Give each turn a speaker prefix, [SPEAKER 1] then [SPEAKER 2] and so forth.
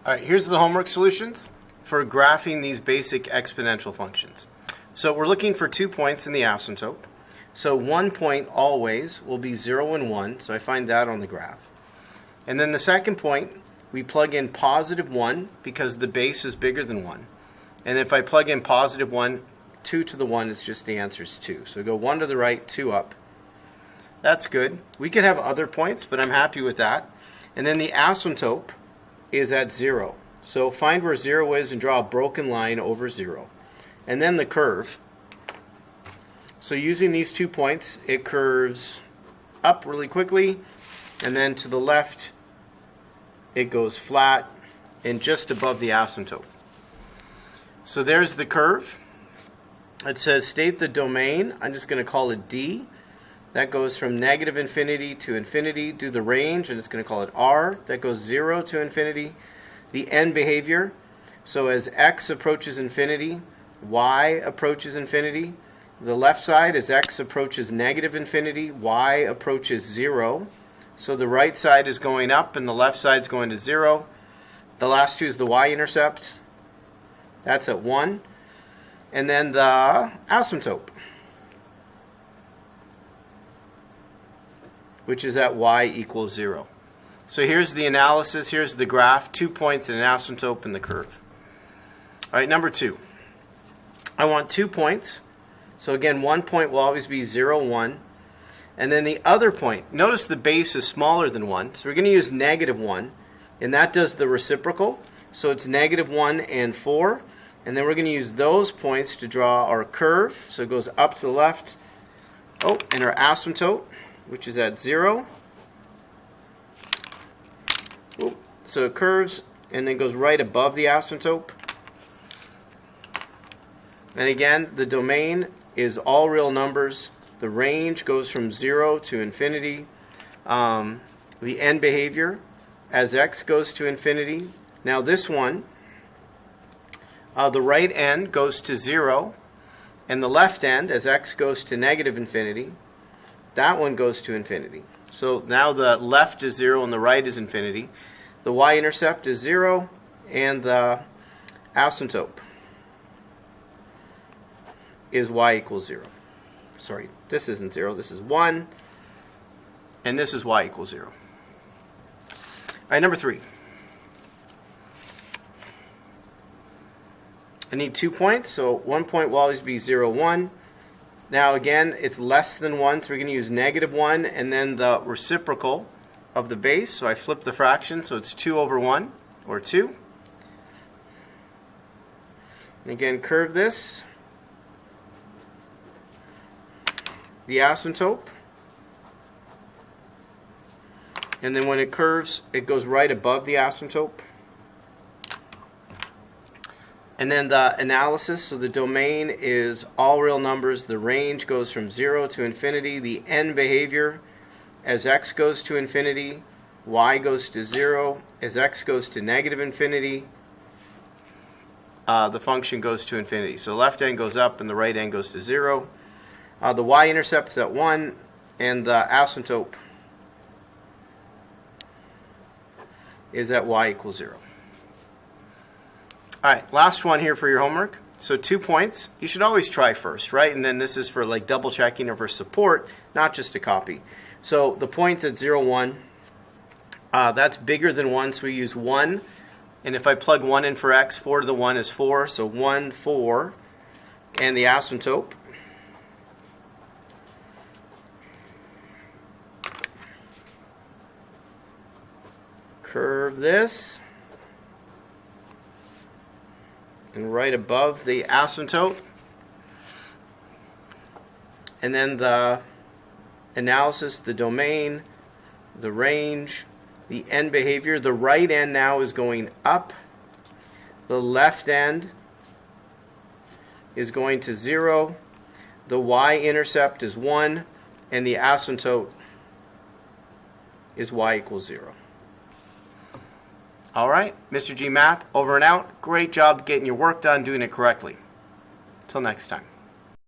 [SPEAKER 1] All right, here's the homework solutions for graphing these basic exponential functions. So we're looking for 2 points in the asymptote. So 1 point always will be 0 and 1, so I find that on the graph. And then the second point, we plug in positive 1 because the base is bigger than 1. And if I plug in positive 1, 2 to the 1, it's just the answer is 2. So go 1 to the right, 2 up. That's good. We could have other points, but I'm happy with that. And then the asymptote is at 0. So find where 0 is and draw a broken line over 0. And then the curve. So using these 2 points, it curves up really quickly, and then to the left, it goes flat and just above the asymptote. So there's the curve. It says state the domain. I'm just going to call it D. That goes from negative infinity to infinity. Do the range, and it's going to call it R. That goes 0 to infinity. The end behavior. So as x approaches infinity, y approaches infinity. The left side, as x approaches negative infinity, y approaches 0. So the right side is going up and the left side is going to 0. The last two is the y-intercept. That's at 1. And then the asymptote, which is at y equals 0. So here's the analysis. Here's the graph. 2 points and an asymptote in the curve. All right, number 2. I want 2 points. So again, 1 point will always be 0, 1. And then the other point, notice the base is smaller than 1. So we're going to use negative 1. And that does the reciprocal. So it's negative 1 and 4. And then we're going to use those points to draw our curve. So it goes up to the left. Oh, and our asymptote, which is at 0. Oh, so it curves and then goes right above the asymptote. And again, the domain is all real numbers. The range goes from 0 to infinity. The end behavior as x goes to infinity. Now this one, the right end goes to 0, and the left end, as x goes to negative infinity, that one goes to infinity. So now the left is 0 and the right is infinity. The y-intercept is 0, and the asymptote is y equals 0. Sorry, this isn't 0, this is 1, and this is y equals 0. All right, number 3. I need 2 points, so 1 point will always be 0, 1. Now again, it's less than 1, so we're going to use negative 1 and then the reciprocal of the base. So I flip the fraction, so it's 2 over 1, or 2. And again, curve this. The asymptote. And then when it curves, it goes right above the asymptote. And then the analysis, so the domain is all real numbers. The range goes from 0 to infinity. The end behavior, as x goes to infinity, y goes to 0. As x goes to negative infinity, the function goes to infinity. So the left end goes up and the right end goes to 0. The y-intercept is at 1, and the asymptote is at y equals 0. All right, last one here for your homework. So 2 points. You should always try first, right? And then this is for like double checking or for support, not just to copy. So the point's at 0, 1. That's bigger than 1, so we use 1. And if I plug 1 in for x, 4 to the 1 is 4. So 1, 4. And the asymptote curve this. And right above the asymptote. And then the analysis, the domain, the range, the end behavior. The right end now is going up. The left end is going to 0. The y-intercept is 1. And the asymptote is y equals 0. All right, Mr. G Math, over and out. Great job getting your work done, doing it correctly. Till next time.